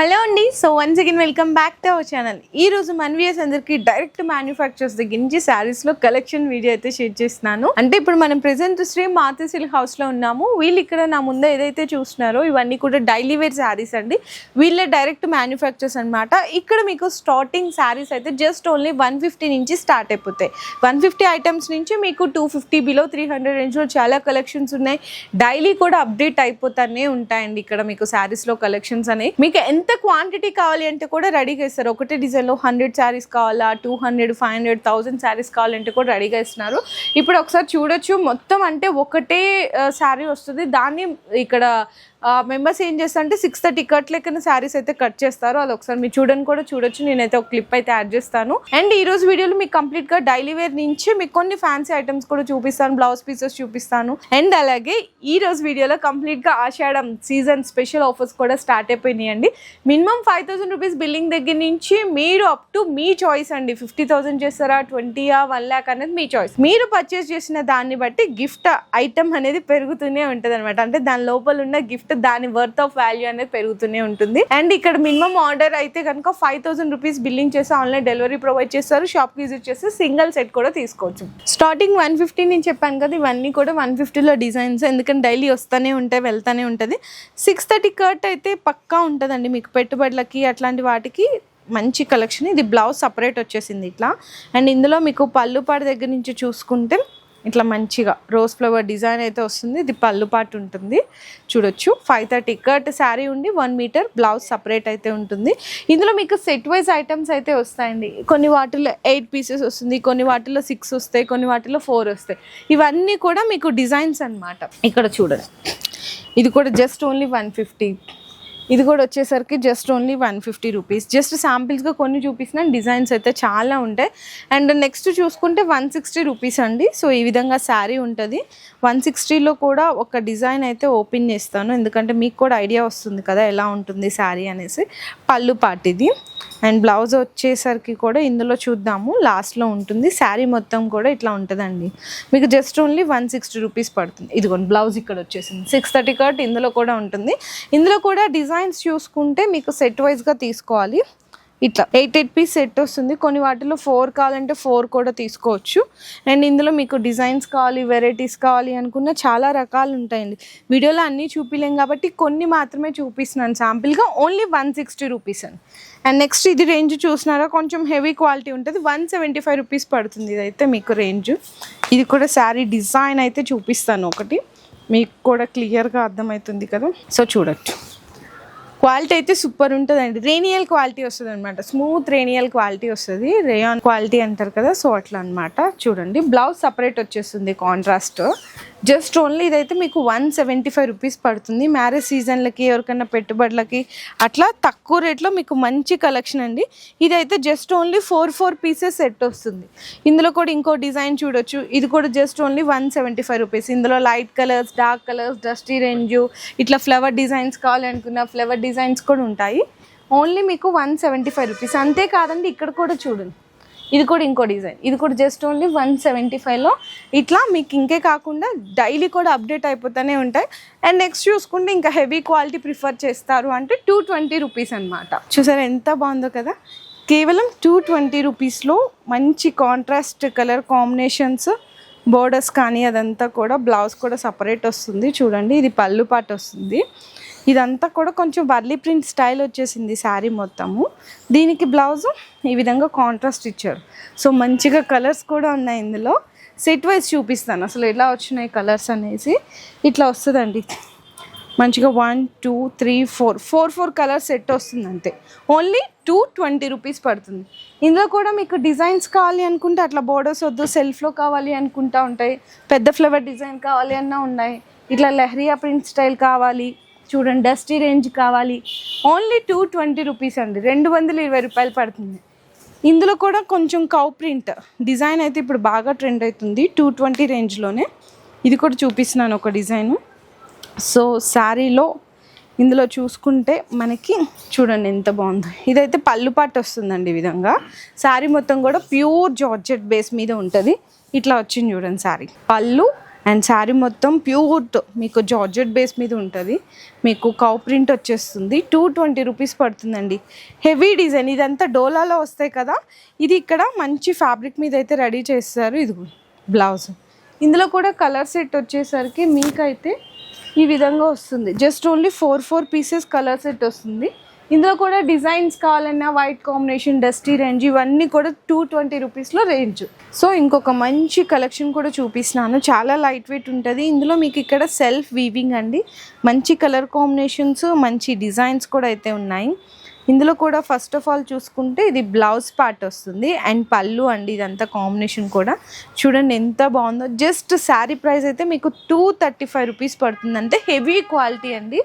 Hello అండి. So once again welcome back to our channel. ఈ రోజు మన వ్యూయర్స్ అందరికి డైరెక్ట్ మ్యానుఫ్యాక్చర్స్ దగ్గర నుంచి శారీస్ లో కలెక్షన్ వీడియో అయితే షేర్ చేస్తున్నాను. అంటే ఇప్పుడు మనం ప్రెసెంట్ శ్రీ మాతా సిల్క్ హౌస్ లో ఉన్నాము. వీళ్ళు ఇక్కడ నా ముందు ఏదైతే చూస్తున్నారో ఇవన్నీ కూడా డైలీ వేర్ శారీస్ అండి. వీళ్ళే డైరెక్ట్ మ్యానుఫ్యాక్చర్స్ అనమాట. ఇక్కడ మీకు స్టార్టింగ్ శారీస్ అయితే జస్ట్ ఓన్లీ 150 నుంచి స్టార్ట్ అయిపోతాయి. 150 ఐటమ్స్ నుంచి మీకు 250 బిలో 300 రేంజ్ లో చాలా కలెక్షన్స్ ఉన్నాయి. డైలీ కూడా అప్డేట్ అయిపోతానే ఉంటాయండి ఇక్కడ మీకు శారీస్ లో కలెక్షన్స్ అనేవి. మీకు ఎంత క్వాంటిటీ కావాలి అంటే కూడా రెడీగా ఇస్తారు. ఒకటే డిజైన్లో 100 శారీస్ కావాలా, 200, 500, 1000 శారీస్ కావాలంటే కూడా రెడీగా ఇస్తున్నారు. ఇప్పుడు ఒకసారి చూడొచ్చు, మొత్తం అంటే ఒకటే శారీ వస్తుంది. దాన్ని ఇక్కడ మెంబర్స్ ఏం చేస్తారంటే 630 కట్ లెక్కన శారీస్ అయితే కట్ చేస్తారు. అది ఒకసారి మీరు చూడొచ్చు. నేనైతే ఒక క్లిప్ అయితే యాడ్ చేస్తాను. అండ్ ఈ రోజు వీడియోలో మీకు కంప్లీట్ గా డైలీ వేర్ నుంచి మీకు కొన్ని ఫ్యాన్సీ ఐటమ్స్ కూడా చూపిస్తాను, బ్లౌజ్ పీసెస్ చూపిస్తాను. అండ్ అలాగే ఈ రోజు వీడియోలో కంప్లీట్ గా ఆషాఢం సీజన్ స్పెషల్ ఆఫర్స్ కూడా స్టార్ట్ అయిపోయినాయండి. మినిమం 5000 రూపీస్ బిల్లింగ్ దగ్గర నుంచి మీరు అప్ టు మీ చాయిస్ అండి. 50,000 చేస్తారా, 20,000, 1 lakh అనేది మీ చాయిస్. మీరు పర్చేస్ చేసిన దాన్ని బట్టి గిఫ్ట్ ఐటమ్ అనేది పెరుగుతూనే ఉంటుంది అనమాట. అంటే దాని లోపల ఉన్న గిఫ్ట్ దాని వర్త్ ఆఫ్ వాల్యూ అనేది పెరుగుతూనే ఉంటుంది. అండ్ ఇక్కడ మినిమం ఆర్డర్ అయితే కనుక 5000 రూపీస్ బిల్లింగ్ చేసి ఆన్లైన్ డెలివరీ ప్రొవైడ్ చేస్తారు. షాప్ విజిట్ చేసి సింగిల్ సెట్ కూడా తీసుకోవచ్చు. స్టార్టింగ్ 150 నేను చెప్పాను కదా, ఇవన్నీ కూడా 150లో డిజైన్స్. ఎందుకంటే డైలీ వస్తూనే ఉంటాయి, వెళ్తూనే ఉంటుంది. 630 కట్ అయితే పక్కా ఉంటుందండి మీకు పెట్టుబడులకి అట్లాంటి వాటికి మంచి కలెక్షన్. ఇది బ్లౌజ్ సపరేట్ వచ్చేసింది ఇట్లా. అండ్ ఇందులో మీకు పళ్ళు పాటు దగ్గర నుంచి చూసుకుంటే ఇట్లా మంచిగా రోజ్ ఫ్లవర్ డిజైన్ అయితే వస్తుంది. ఇది పళ్ళు పాటు ఉంటుంది చూడొచ్చు. 530 కట్ శారీ ఉండి 1 మీటర్ బ్లౌజ్ సపరేట్ అయితే ఉంటుంది. ఇందులో మీకు సెట్ వైజ్ ఐటమ్స్ అయితే వస్తాయండి. కొన్ని వాటిల్లో 8 పీసెస్ వస్తుంది, కొన్ని వాటిల్లో 6 వస్తాయి, కొన్ని వాటిల్లో 4 వస్తాయి. ఇవన్నీ కూడా మీకు డిజైన్స్ అన్నమాట. ఇక్కడ చూడండి, ఇది కూడా జస్ట్ ఓన్లీ 150. ఇది కూడా వచ్చేసరికి జస్ట్ ఓన్లీ 150 రూపీస్. జస్ట్ శాంపిల్స్గా కొన్ని చూపిస్తున్నా, డిజైన్స్ అయితే చాలా ఉంటాయి. అండ్ నెక్స్ట్ చూసుకుంటే 160 రూపీస్ అండి. సో ఈ విధంగా శారీ ఉంటుంది. 160లో కూడా ఒక డిజైన్ అయితే ఓపెన్ చేస్తాను, ఎందుకంటే మీకు కూడా ఐడియా వస్తుంది కదా ఎలా ఉంటుంది శారీ అనేసి. పళ్ళు పాటు ఇది. అండ్ బ్లౌజ్ వచ్చేసరికి కూడా ఇందులో చూద్దాము, లాస్ట్లో ఉంటుంది. శారీ మొత్తం కూడా ఇట్లా ఉంటుందండి. మీకు జస్ట్ ఓన్లీ 160 రూపీస్ పడుతుంది. ఇదిగోండి బ్లౌజ్ ఇక్కడ వచ్చేసింది. 630 కట్ ఇందులో కూడా ఉంటుంది. ఇందులో కూడా డిజైన్స్ చూసుకుంటే మీకు సెట్ వైజ్గా తీసుకోవాలి. ఇట్లా 8 పీస్ సెట్ వస్తుంది. కొన్ని వాటిలో 4 కావాలంటే 4 కూడా తీసుకోవచ్చు. అండ్ ఇందులో మీకు డిజైన్స్ కావాలి, వెరైటీస్ కావాలి అనుకున్న చాలా రకాలు ఉంటాయండి. వీడియోలో అన్నీ చూపిలేం కాబట్టి కొన్ని మాత్రమే చూపిస్తున్నాను శాంపిల్గా. ఓన్లీ 160 రూపీస్ అండి. అండ్ నెక్స్ట్ ఇది రేంజ్ చూసినారా, కొంచెం హెవీ క్వాలిటీ ఉంటుంది. 175 రూపీస్ పడుతుంది. ఇదైతే మీకు రేంజ్. ఇది కూడా శారీ డిజైన్ అయితే చూపిస్తాను ఒకటి, మీకు కూడా క్లియర్గా అర్థమవుతుంది కదా. సో చూడొచ్చు, క్వాలిటీ అయితే సూపర్ ఉంటుందండి. రేనియల్ క్వాలిటీ వస్తుంది అనమాట. స్మూత్ రేనియల్ క్వాలిటీ వస్తుంది. రేయాన్ క్వాలిటీ అంటారు కదా, సో అట్లా అనమాట. చూడండి బ్లౌజ్ సపరేట్ వచ్చేస్తుంది కాంట్రాస్ట్. జస్ట్ ఓన్లీ ఇదైతే మీకు 175 రూపీస్ పడుతుంది. మ్యారేజ్ సీజన్లకి, ఎవరికైనా పెట్టుబడులకి అట్లా తక్కువ రేట్లో మీకు మంచి కలెక్షన్ అండి. ఇదైతే జస్ట్ ఓన్లీ 4 పీసెస్ సెట్ వస్తుంది. ఇందులో కూడా ఇంకో డిజైన్ చూడొచ్చు. ఇది కూడా జస్ట్ ఓన్లీ 175 రూపీస్. ఇందులో light colours, dark colours, dusty range, ఇట్లా ఫ్లవర్ డిజైన్స్ కావాలనుకున్న ఫ్లవర్ డిజైన్స్ కూడా ఉంటాయి. ఓన్లీ మీకు 175 రూపీస్. అంతేకాదండి, ఇక్కడ కూడా చూడండి, ఇది కూడా ఇంకో డిజైన్. ఇది కూడా జస్ట్ ఓన్లీ 175లో. ఇట్లా మీకు ఇంకే కాకుండా డైలీ కూడా అప్డేట్ అయిపోతూనే ఉంటాయి. అండ్ నెక్స్ట్ చూసుకుంటే ఇంకా హెవీ క్వాలిటీ ప్రిఫర్ చేస్తారు అంటే 220 రూపీస్ అనమాట. చూసారా ఎంత బాగుందో కదా. కేవలం 220 రూపీస్లో మంచి కాంట్రాస్ట్ కలర్ కాంబినేషన్స్, బోర్డర్స్ కానీ అదంతా కూడా. బ్లౌజ్ కూడా సపరేట్ వస్తుంది చూడండి. ఇది పళ్ళు పాటు వస్తుంది. ఇదంతా కూడా కొంచెం వర్లీ ప్రింట్ స్టైల్ వచ్చేసింది శారీ మొత్తము. దీనికి బ్లౌజు ఈ విధంగా కాంట్రాస్ట్ ఇచ్చారు. సో మంచిగా కలర్స్ కూడా ఉన్నాయి ఇందులో. సెట్ వైజ్ చూపిస్తాను అసలు ఎలా వచ్చినాయి కలర్స్ అనేసి. ఇట్లా వస్తుందండి మంచిగా 1, 2, 3, 4 కలర్ సెట్ వస్తుంది అంతే. ఓన్లీ 220 రూపీస్ పడుతుంది. ఇందులో కూడా మీకు డిజైన్స్ కావాలి అనుకుంటే అట్లా బోర్డర్స్ వద్దు, సెల్ఫ్లో కావాలి అనుకుంటా ఉంటాయి. పెద్ద ఫ్లవర్ డిజైన్ కావాలి అన్నా ఉన్నాయి. ఇట్లా లెహరియా ప్రింట్ స్టైల్ కావాలి చూడండి, డస్టీ రేంజ్ కావాలి. ఓన్లీ 220 రూపీస్ అండి. 220 రూపాయలు పడుతుంది. ఇందులో కూడా కొంచెం కౌ ప్రింట్ డిజైన్ అయితే ఇప్పుడు బాగా ట్రెండ్ అవుతుంది 220 రేంజ్లోనే. ఇది కూడా చూపిస్తున్నాను ఒక డిజైను. సో శారీలో ఇందులో చూసుకుంటే మనకి చూడండి ఎంత బాగుందో. ఇదైతే పళ్ళు పాటు వస్తుందండి ఈ విధంగా. శారీ మొత్తం కూడా ప్యూర్ జార్జెట్ బేస్ మీద ఉంటుంది. ఇట్లా వచ్చింది చూడండి శారీ. పళ్ళు అండ్ శారీ మొత్తం ప్యూర్ మీకు జార్జెట్ బేస్ మీద ఉంటుంది. మీకు కౌ ప్రింట్ వచ్చేస్తుంది. 220 రూపీస్ పడుతుందండి. హెవీ డిజైన్ ఇదంతా డోలాలో వస్తాయి కదా, ఇది ఇక్కడ మంచి ఫ్యాబ్రిక్ మీద అయితే రెడీ చేస్తారు. ఇది బ్లౌజ్. ఇందులో కూడా కలర్ సెట్ వచ్చేసరికి మీకైతే ఈ విధంగా వస్తుంది. Just only 4 pieces colour set వస్తుంది. ఇందులో కూడా డిజైన్స్ కావాలన్నా వైట్ కాంబినేషన్, డస్టీ రేంజ్, ఇవన్నీ కూడా 220 రూపీస్లో రేంజ్. సో ఇంకొక మంచి కలెక్షన్ కూడా చూపిస్తున్నాను. చాలా లైట్ వెయిట్ ఉంటుంది. ఇందులో మీకు ఇక్కడ సెల్ఫ్ వీవింగ్ అండి. మంచి కలర్ కాంబినేషన్స్, మంచి డిజైన్స్ కూడా అయితే ఉన్నాయి. ఇందులో కూడా ఫస్ట్ ఆఫ్ ఆల్ చూసుకుంటే ఇది బ్లౌజ్ పార్ట్ వస్తుంది అండ్ పళ్ళు అండి. ఇదంతా కాంబినేషన్ కూడా చూడండి ఎంత బాగుందో. జస్ట్ శారీ ప్రైస్ అయితే మీకు 235 రూపీస్ పడుతుంది. అంటే హెవీ క్వాలిటీ అండి,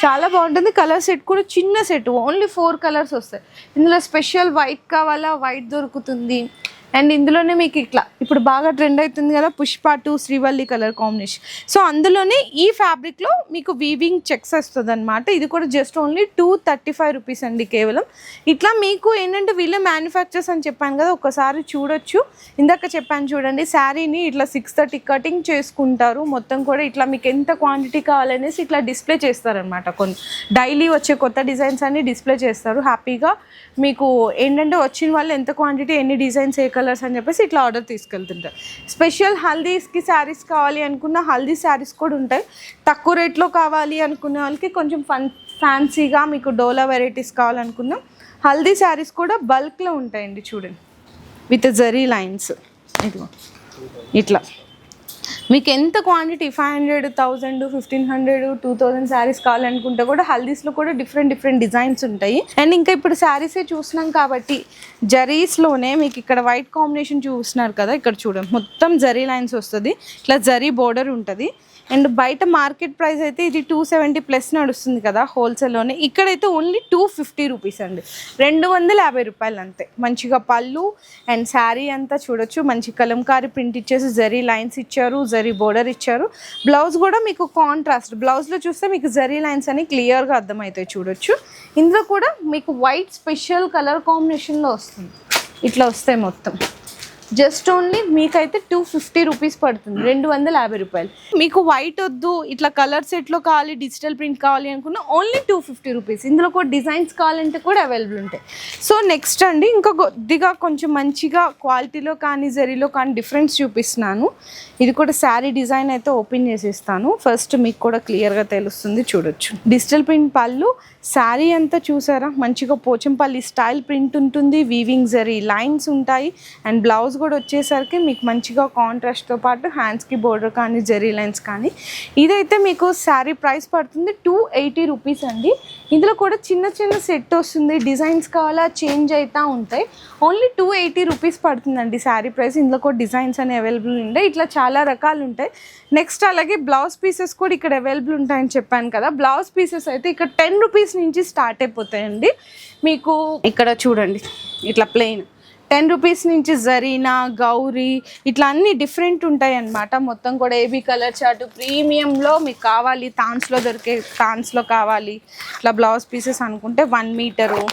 చాలా బాగుంటుంది. కలర్ సెట్ కూడా చిన్న సెట్, ఓన్లీ 4 కలర్స్ వస్తాయి. ఇందులో స్పెషల్ వైట్ కావాలా, వైట్ దొరుకుతుంది. అండ్ ఇందులోనే మీకు ఇట్లా ఇప్పుడు బాగా ట్రెండ్ అవుతుంది కదా Pushpa 2 Srivalli colour combination. So అందులోనే ఈ ఫ్యాబ్రిక్లో మీకు వీవింగ్ చెక్స్ వస్తుంది అనమాట. ఇది కూడా జస్ట్ ఓన్లీ 235 రూపీస్ అండి కేవలం. ఇట్లా మీకు ఏంటంటే వీళ్ళే మ్యానుఫ్యాక్చర్స్ అని చెప్పాను కదా, ఒకసారి చూడొచ్చు. ఇందాక చెప్పాను చూడండి, శారీని ఇట్లా 630 కటింగ్ చేసుకుంటారు. మొత్తం కూడా ఇట్లా మీకు ఎంత క్వాంటిటీ కావాలనేసి ఇట్లా డిస్ప్లే చేస్తారనమాట. కొన్ని డైలీ వచ్చే కొత్త డిజైన్స్ అన్ని డిస్ప్లే చేస్తారు. హ్యాపీగా మీకు ఏంటంటే వచ్చిన వాళ్ళు ఎంత క్వాంటిటీ, ఎన్ని డిజైన్స్, ఏ కలర్స్ అని చెప్పేసి ఇట్లా ఆర్డర్ తీసుకెళ్తుంటారు. స్పెషల్ హల్దీస్కి శారీస్ కావాలి అనుకున్న హల్దీ శారీస్ కూడా ఉంటాయి. తక్కువ రేట్లో కావాలి అనుకున్న వాళ్ళకి కొంచెం ఫ్యాన్సీగా మీకు డోలా వెరైటీస్ కావాలనుకున్న హల్దీ శారీస్ కూడా బల్క్లో ఉంటాయండి. చూడండి విత్ జరీ లైన్స్. ఇదిగో ఇట్లా మీకు ఎంత క్వాంటిటీ 500, 1000, 1500, 2000 శారీస్ కావాలనుకుంటే కూడా హల్దీస్లో కూడా డిఫరెంట్ డిజైన్స్ ఉంటాయి. అండ్ ఇంకా ఇప్పుడు శారీసే చూసినాం కాబట్టి జరీస్లోనే మీకు ఇక్కడ వైట్ కాంబినేషన్ చూస్తున్నారు కదా, ఇక్కడ చూడండి మొత్తం జరీ లైన్స్ వస్తుంది. ఇట్లా జరీ బోర్డర్ ఉంటుంది. అండ్ బయట మార్కెట్ ప్రైస్ అయితే ఇది 270 ప్లస్ నడుస్తుంది కదా హోల్సేల్లోనే. ఇక్కడైతే ఓన్లీ 250 రూపీస్ అండి, 250 రూపాయలు అంతే. మంచిగా పళ్ళు అండ్ శారీ అంతా చూడొచ్చు. మంచి కలంకారీ ప్రింట్ ఇచ్చేసి జరీ లైన్స్ ఇచ్చారు, జరీ బోర్డర్ ఇచ్చారు. బ్లౌజ్ కూడా మీకు కాంట్రాస్ట్ బ్లౌజ్లో చూస్తే మీకు జరీ లైన్స్ అని క్లియర్గా అర్థమవుతాయి చూడొచ్చు. ఇందులో కూడా మీకు వైట్ స్పెషల్ కలర్ కాంబినేషన్లో వస్తుంది. ఇట్లా వస్తాయి మొత్తం. జస్ట్ ఓన్లీ మీకైతే 250 రూపీస్ పడుతుంది, 250 రూపాయలు. మీకు వైట్ వద్దు, ఇట్లా కలర్ సెట్లో కావాలి, డిజిటల్ ప్రింట్ కావాలి అనుకున్న ఓన్లీ 250 రూపీస్. ఇందులో కూడా డిజైన్స్ కావాలంటే కూడా అవైలబుల్ ఉంటాయి. సో నెక్స్ట్ అండి ఇంకా కొద్దిగా కొంచెం మంచిగా క్వాలిటీలో కానీ జరీలో కానీ డిఫరెన్స్ చూపిస్తున్నాను. ఇది కూడా శారీ డిజైన్ అయితే ఓపెన్ చేసేస్తాను. ఫస్ట్ మీకు కూడా క్లియర్గా తెలుస్తుంది చూడొచ్చు. డిజిటల్ ప్రింట్ పళ్ళు, శారీ అంతా చూసారా మంచిగా పోచంపల్లి స్టైల్ ప్రింట్ ఉంటుంది, వీవింగ్ జరీ లైన్స్ ఉంటాయి. అండ్ బ్లౌజ్ కూడా వచ్చేసరికి మీకు మంచిగా కాంట్రాస్ట్తో పాటు హ్యాండ్స్కి బోర్డర్ కానీ జరీ లైన్స్ కానీ. ఇదైతే మీకు శారీ ప్రైస్ పడుతుంది 280 రూపీస్ అండి. ఇందులో కూడా చిన్న సెట్ వస్తుంది. డిజైన్స్ కావాలా చేంజ్ అవుతూ ఉంటాయి. ఓన్లీ 280 రూపీస్ పడుతుందండి శారీ ప్రైస్. ఇందులో కూడా డిజైన్స్ అనేవి అవైలబుల్ ఉంటాయి. ఇట్లా చాలా రకాలు ఉంటాయి. నెక్స్ట్ అలాగే బ్లౌజ్ పీసెస్ కూడా ఇక్కడ అవైలబుల్ ఉంటాయని చెప్పాను కదా. బ్లౌజ్ పీసెస్ అయితే ఇక్కడ 10 రూపీస్ నుంచి స్టార్ట్ అయిపోతాయండి. మీకు ఇక్కడ చూడండి ఇట్లా ప్లెయిన్ 10 రూపీస్ నుంచి జరీనా, గౌరీ ఇట్లా అన్ని డిఫరెంట్ ఉంటాయి అన్నమాట. మొత్తం కూడా ఏబీ కలర్ చార్ట్ ప్రీమియంలో మీకు కావాలి, థాన్స్లో దొరికే థాన్స్లో కావాలి, ఇట్లా బ్లౌజ్ పీసెస్ అనుకుంటే 1 మీటరు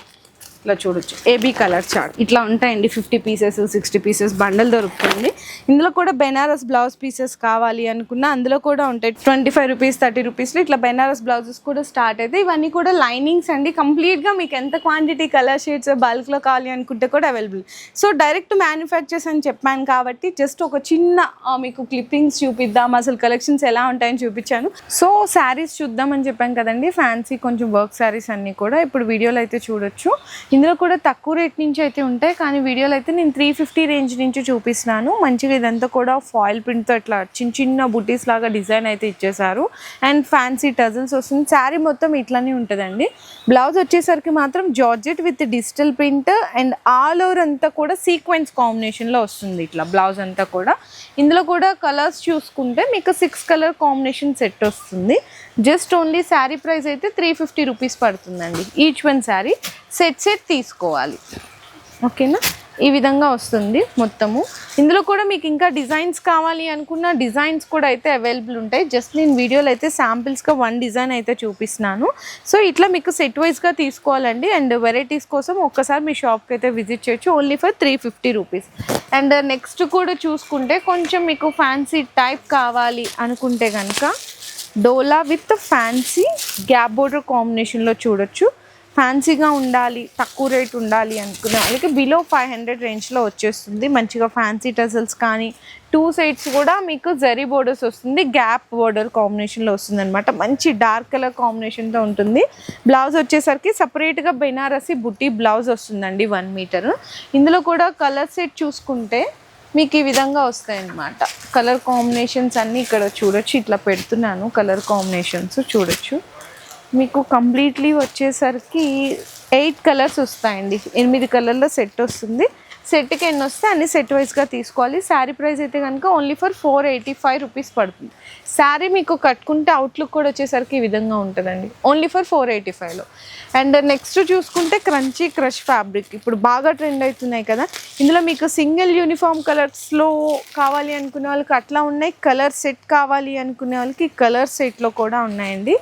ఇట్లా చూడొచ్చు. ఏబీ కలర్ చార్ట్ ఇట్లా ఉంటాయండి. 50 పీసెస్ 60 పీసెస్ బండల్ దొరుకుతుంది. ఇందులో కూడా బెనారస్ బ్లౌజ్ పీసెస్ కావాలి అనుకున్నా అందులో కూడా ఉంటాయి. 25 రూపీస్ 30 రూపీస్లో ఇట్లా బెనారస్ బ్లౌజెస్ కూడా స్టార్ట్ అయితే. ఇవన్నీ కూడా లైనింగ్స్ అండి. కంప్లీట్గా మీకు ఎంత క్వాంటిటీ కలర్ షేడ్స్ బల్క్లో కావాలి అనుకుంటే కూడా అవైలబుల్. సో డైరెక్ట్ మ్యానుఫ్యాక్చర్స్ అని చెప్పాను కాబట్టి జస్ట్ ఒక చిన్న మీకు క్లిప్పింగ్స్ చూపిద్దాం, అసలు కలెక్షన్స్ ఎలా ఉంటాయని చూపించాను. సో శారీస్ చూద్దామని చెప్పాను కదండి, ఫ్యాన్సీ కొంచెం వర్క్ శారీస్ అన్నీ కూడా ఇప్పుడు వీడియోలో అయితే చూడొచ్చు. ఇందులో కూడా తక్కువ రేట్ నుంచి అయితే ఉంటాయి, కానీ వీడియోలో అయితే నేను 350 రేంజ్ నుంచి చూపిస్తున్నాను. మంచిగా ఇదంతా కూడా ఫాయిల్ ప్రింట్తో ఇట్లా చిన్న బుటీస్ లాగా డిజైన్ అయితే ఇచ్చేసారు. అండ్ ఫ్యాన్సీ టజల్స్ వస్తుంది. శారీ మొత్తం ఇట్లానే ఉంటుందండి. బ్లౌజ్ వచ్చేసరికి మాత్రం georgette with digital print and all over అంతా కూడా సీక్వెన్స్ కాంబినేషన్లో వస్తుంది ఇట్లా బ్లౌజ్ అంతా కూడా. ఇందులో కూడా కలర్స్ చూసుకుంటే మీకు 6 కలర్ కాంబినేషన్ సెట్ వస్తుంది. జస్ట్ ఓన్లీ శారీ ప్రైస్ అయితే 350 రూపీస్ పడుతుందండి. ఈచ్ వన్ శారీ సెట్ తీసుకోవాలి, ఓకేనా. ఈ విధంగా వస్తుంది మొత్తము. ఇందులో కూడా మీకు ఇంకా డిజైన్స్ కావాలి అనుకున్న డిజైన్స్ కూడా అయితే అవైలబుల్ ఉంటాయి. జస్ట్ నేను వీడియోలో అయితే శాంపిల్స్గా 1 డిజైన్ అయితే చూపిస్తున్నాను. సో ఇట్లా మీకు సెట్ వైజ్గా తీసుకోవాలండి. అండ్ వెరైటీస్ కోసం ఒక్కసారి మీ షాప్కి అయితే విజిట్ చేయొచ్చు. Only for 350 rupees. And next కూడా చూసుకుంటే కొంచెం మీకు ఫ్యాన్సీ టైప్ కావాలి అనుకుంటే కనుక డోలా విత్ ఫ్యాన్సీ గ్యాప్ బోర్డర్ కాంబినేషన్లో చూడొచ్చు. ఫ్యాన్సీగా ఉండాలి, తక్కువ రేట్ ఉండాలి అనుకునే వాళ్ళకి బిలో 500 రేంజ్లో వచ్చేస్తుంది. మంచిగా ఫ్యాన్సీ టజల్స్ కానీ 2 సైడ్స్ కూడా మీకు జరీ బోర్డర్స్ వస్తుంది. గ్యాప్ బోర్డర్ కాంబినేషన్లో వస్తుంది అనమాట. మంచి డార్క్ కలర్ కాంబినేషన్తో ఉంటుంది. బ్లౌజ్ వచ్చేసరికి సపరేట్గా బెనారసి బుట్టి బ్లౌజ్ వస్తుందండి 1 మీటర్. ఇందులో కూడా కలర్ సెట్ చూసుకుంటే మీకు ఈ విధంగా వస్తాయి అన్నమాట. కలర్ కాంబినేషన్స్ అన్నీ ఇక్కడ చూడొచ్చు. ఇట్లా పెడుతున్నాను, కలర్ కాంబినేషన్స్ చూడొచ్చు. మీకు కంప్లీట్లీ వచ్చేసరికి 8 కలర్స్ వస్తాయండి. 8 కలర్ల సెట్ వస్తుంది. సెట్కి ఎన్ని వస్తే అన్ని సెట్ వైజ్గా తీసుకోవాలి. శారీ ప్రైస్ అయితే కనుక ఓన్లీ ఫర్ 485 రూపీస్ పడుతుంది. శారీ మీకు కట్టుకుంటే అవుట్లుక్ కూడా వచ్చేసరికి ఈ విధంగా ఉంటుందండి. ఓన్లీ ఫర్ 485లో. అండ్ నెక్స్ట్ చూసుకుంటే క్రంచీ క్రష్ ఫ్యాబ్రిక్ ఇప్పుడు బాగా ట్రెండ్ అవుతున్నాయి కదా. ఇందులో మీకు సింగిల్ యూనిఫామ్ కలర్స్లో కావాలి అనుకునే వాళ్ళకి అట్లా ఉన్నాయి. కలర్ సెట్ కావాలి అనుకునే వాళ్ళకి కలర్ సెట్లో కూడా ఉన్నాయండి.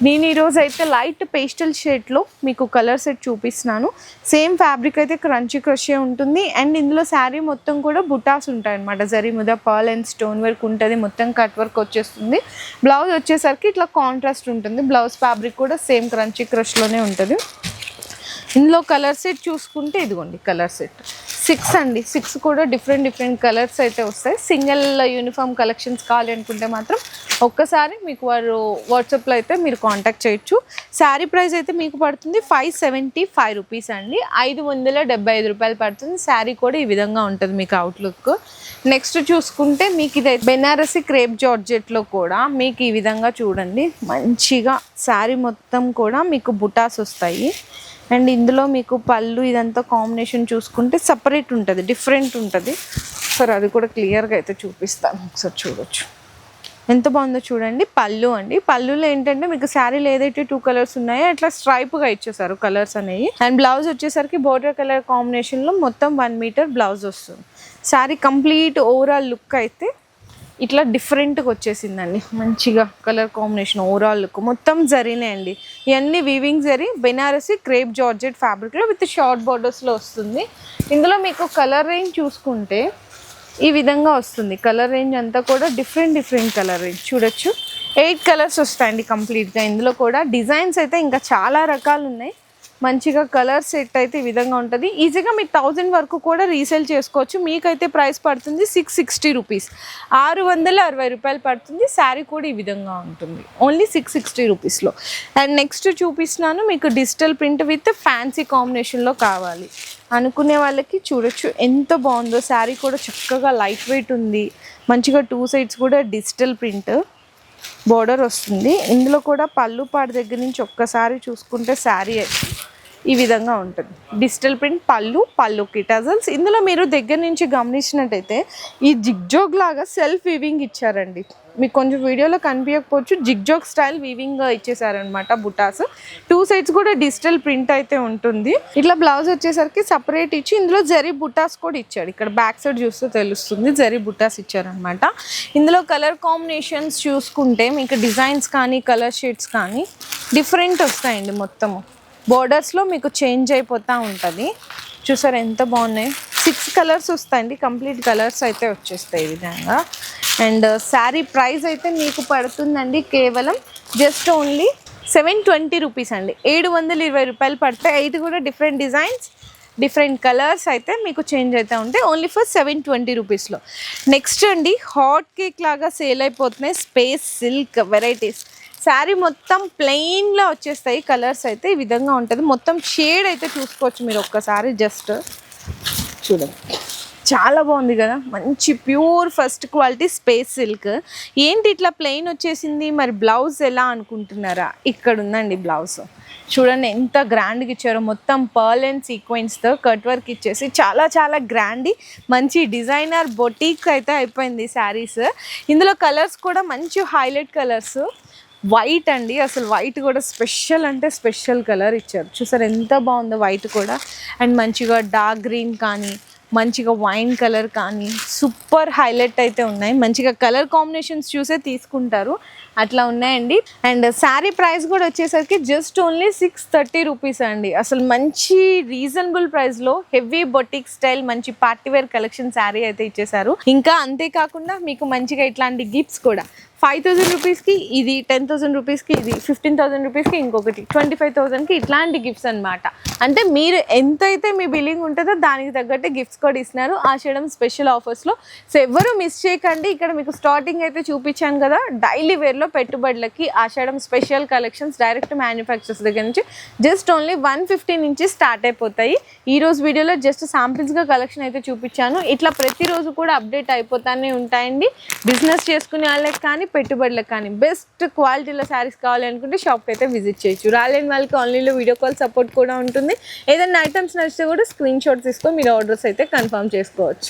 నేను ఈరోజు అయితే లైట్ పేస్టల్ షేడ్లో మీకు కలర్ సెట్ చూపిస్తున్నాను. సేమ్ ఫ్యాబ్రిక్ అయితే క్రంచీ క్రషే ఉంటుంది. అండ్ ఇందులో శారీ మొత్తం కూడా బుటాస్ ఉంటాయి అన్నమాట. జరీ మీద పర్ల్ అండ్ స్టోన్ వర్క్ ఉంటుంది. మొత్తం కట్ వర్క్ వచ్చేస్తుంది. బ్లౌజ్ వచ్చేసరికి ఇట్లా కాంట్రాస్ట్ ఉంటుంది. బ్లౌజ్ ఫ్యాబ్రిక్ కూడా సేమ్ క్రంచీ క్రష్లోనే ఉంటుంది. ఇందులో కలర్ సెట్ చూసుకుంటే ఇదిగోండి కలర్ సెట్ 6 అండి. 6 కూడా డిఫరెంట్ కలర్స్ అయితే వస్తాయి. సింగిల్ యూనిఫామ్ కలెక్షన్స్ కావాలి అనుకుంటే మాత్రం ఒక్కసారి మీకు వారు వాట్సాప్లో అయితే మీరు కాంటాక్ట్ చేయొచ్చు. శారీ ప్రైస్ అయితే మీకు పడుతుంది 575 రూపీస్ అండి. 575 రూపాయలు పడుతుంది. శారీ కూడా ఈ విధంగా ఉంటుంది మీకు అవుట్లుక్. నెక్స్ట్ చూసుకుంటే మీకు ఇది బెనారసి క్రేప్ జార్జెట్లో కూడా మీకు ఈ విధంగా చూడండి మంచిగా శారీ మొత్తం కూడా మీకు బుటాస్ వస్తాయి. అండ్ ఇందులో మీకు పళ్ళు ఇదంతా కాంబినేషన్ చూసుకుంటే సపరేట్ ఉంటుంది, డిఫరెంట్ ఉంటుంది. సరే అది కూడా క్లియర్గా అయితే చూపిస్తాను, ఒకసారి చూడొచ్చు. ఎంత బాగుందో చూడండి. పళ్ళు అండి. పళ్ళులో ఏంటంటే మీకు శారీలో ఏదైతే 2 కలర్స్ ఉన్నాయో అట్లా స్ట్రైప్గా ఇచ్చేసారు కలర్స్ అనేవి. అండ్ బ్లౌజ్ వచ్చేసరికి బోర్డర్ కలర్ కాంబినేషన్లో మొత్తం 1 మీటర్ బ్లౌజ్ వస్తుంది. శారీ కంప్లీట్ ఓవరాల్ లుక్ అయితే ఇట్లా డిఫరెంట్గా వచ్చేసిందండి. మంచిగా కలర్ కాంబినేషన్ ఓవరాల్ లుక్ మొత్తం జరీనే అండి. ఇవన్నీ weaving zari Banarasi crepe georgette ఫ్యాబ్రిక్లో విత్ షార్ట్ బార్డర్స్లో వస్తుంది. ఇందులో మీకు కలర్ రేంజ్ చూసుకుంటే ఈ విధంగా వస్తుంది. కలర్ రేంజ్ అంతా కూడా డిఫరెంట్ కలర్ రేంజ్ చూడొచ్చు. 8 కలర్స్ వస్తాయండి కంప్లీట్గా. ఇందులో కూడా డిజైన్స్ అయితే ఇంకా చాలా రకాలు ఉన్నాయి. మంచిగా కలర్ సెట్ అయితే ఈ విధంగా ఉంటుంది. ఈజీగా మీరు 1000 వరకు కూడా రీసేల్ చేసుకోవచ్చు. మీకైతే ప్రైస్ పడుతుంది 660 రూపీస్, 660 రూపాయలు పడుతుంది. శారీ కూడా ఈ విధంగా ఉంటుంది ఓన్లీ 660 రూపీస్లో. అండ్ నెక్స్ట్ చూపిస్తున్నాను మీకు డిజిటల్ ప్రింట్ విత్ ఫ్యాన్సీ కాంబినేషన్లో కావాలి అనుకునే వాళ్ళకి చూడొచ్చు ఎంత బాగుందో. శారీ కూడా చక్కగా లైట్ వెయిట్ ఉంది. మంచిగా 2 సైడ్స్ కూడా డిజిటల్ ప్రింట్ బోర్డర్ వస్తుంది. ఇందులో కూడా పళ్ళు పాడు దగ్గర నుంచి ఒక్కసారి చూసుకుంటే శారీ ఈ విధంగా ఉంటుంది. డిజిటల్ ప్రింట్ పళ్ళుకి టజల్స్. ఇందులో మీరు దగ్గర నుంచి గమనించినట్టయితే ఈ జిగ్జోగ్ లాగా సెల్ఫ్ వీవింగ్ ఇచ్చారండి. మీకు కొంచెం వీడియోలో కనిపించకపోవచ్చు, జిగ్జోగ్ స్టైల్ వీవింగ్ ఇచ్చేసారనమాట బుటాస్. 2 సైడ్స్ కూడా డిజిటల్ ప్రింట్ అయితే ఉంటుంది. ఇట్లా బ్లౌజ్ వచ్చేసరికి సపరేట్ ఇచ్చి ఇందులో జరీ బుటాస్ కూడా ఇచ్చాడు. ఇక్కడ బ్యాక్ సైడ్ చూస్తే తెలుస్తుంది జరీ బుటాస్ ఇచ్చారనమాట. ఇందులో కలర్ కాంబినేషన్స్ చూసుకుంటే మీకు డిజైన్స్ కానీ కలర్ షేడ్స్ కానీ డిఫరెంట్ వస్తాయండి. మొత్తము బోర్డర్స్లో మీకు చేంజ్ అయిపోతూ ఉంటుంది. చూసారు ఎంత బాగున్నాయి. 6 కలర్స్ వస్తాయండి. కంప్లీట్ కలర్స్ అయితే వచ్చేస్తాయి ఈ విధంగా. అండ్ శారీ ప్రైస్ అయితే మీకు పడుతుందండి కేవలం జస్ట్ ఓన్లీ 720 రూపీస్ అండి. 720 రూపాయలు పడతాయి. 8 కూడా డిఫరెంట్ డిజైన్స్ డిఫరెంట్ కలర్స్ అయితే మీకు చేంజ్ అయితే ఉంటాయి. ఓన్లీ ఫర్ 720 రూపీస్లో. నెక్స్ట్ అండి హాట్ కేక్ లాగా సేల్ అయిపోతున్నాయి స్పేస్ సిల్క్ వెరైటీస్. శారీ మొత్తం ప్లెయిన్లో వచ్చేస్తాయి. కలర్స్ అయితే ఈ విధంగా ఉంటుంది. మొత్తం షేడ్ అయితే చూసుకోవచ్చు మీరు ఒక్కసారి జస్ట్ చూడండి. చాలా బాగుంది కదా. మంచి pure first quality space silk. ఏంటి ఇట్లా ప్లెయిన్ వచ్చేసింది మరి బ్లౌజ్ ఎలా అనుకుంటున్నారా? ఇక్కడ ఉందండి బ్లౌజ్. చూడండి ఎంత గ్రాండ్గా ఇచ్చారో. మొత్తం పర్ల్ అండ్ సీక్వెన్స్తో కట్ వర్క్ ఇచ్చేసి చాలా గ్రాండ్ మంచి డిజైనర్ బొటీక్ అయితే అయిపోయింది శారీస్. ఇందులో కలర్స్ కూడా మంచి హైలైట్ కలర్స్. వైట్ అండి, అసలు వైట్ కూడా స్పెషల్ అంటే స్పెషల్ కలర్ ఇచ్చారు. చూసారు ఎంత బాగుందో వైట్ కూడా. అండ్ మంచిగా డార్క్ గ్రీన్ కానీ మంచిగా వైన్ కలర్ కానీ సూపర్ హైలైట్ అయితే ఉన్నాయి. మంచిగా కలర్ కాంబినేషన్స్ చూసే తీసుకుంటారు, అట్లా ఉన్నాయండి. అండ్ శారీ ప్రైస్ కూడా వచ్చేసరికి జస్ట్ ఓన్లీ 630 రూపీస్ అండి. అసలు మంచి రీజనబుల్ ప్రైస్ లో హెవీ బొటిక్ స్టైల్ మంచి పార్టీ వేర్ కలెక్షన్ శారీ అయితే ఇచ్చేసారు. ఇంకా అంతేకాకుండా మీకు మంచిగా ఇట్లాంటి గిఫ్ట్స్ కూడా 5000 రూపీస్కి ఇది, 10,000 రూపీస్కి ఇది, 15,000 రూపీస్కి ఇంకొకటి, 25,000కి ఇట్లాంటి గిఫ్ట్స్ అనమాట. అంటే మీరు ఎంతైతే మీ బిల్లింగ్ ఉంటుందో దానికి తగ్గట్టే గిఫ్ట్స్ కూడా ఇస్తున్నారు ఆషాఢం స్పెషల్ ఆఫర్స్లో. సో ఎవరు మిస్ చేయకండి. ఇక్కడ మీకు స్టార్టింగ్ అయితే చూపించాను కదా, డైలీ వేర్లో పెట్టుబడులకి ఆషాఢం స్పెషల్ కలెక్షన్స్ డైరెక్ట్ మ్యానుఫ్యాక్చర్స్ దగ్గర నుంచి జస్ట్ ఓన్లీ 150 నుంచి స్టార్ట్ అయిపోతాయి. ఈ రోజు వీడియోలో జస్ట్ శాంపిల్స్గా కలెక్షన్ అయితే చూపించాను. ఇట్లా ప్రతిరోజు కూడా అప్డేట్ అయిపోతానే ఉంటాయండి. బిజినెస్ చేసుకునే వాళ్ళకి కానీ పెట్టుబడులకు కానీ బెస్ట్ క్వాలిటీలో శారీస్ కావాలి అనుకుంటే షాప్కి అయితే విజిట్ చేయొచ్చు. రాలేని వాళ్ళకి ఆన్లైన్లో వీడియో కాల్ సపోర్ట్ కూడా ఉంటుంది. ఏదైనా ఐటమ్స్ నచ్చితే కూడా స్క్రీన్ షాట్ తీసుకొని మీరు ఆర్డర్స్ అయితే కన్ఫర్మ్ చేసుకోవచ్చు.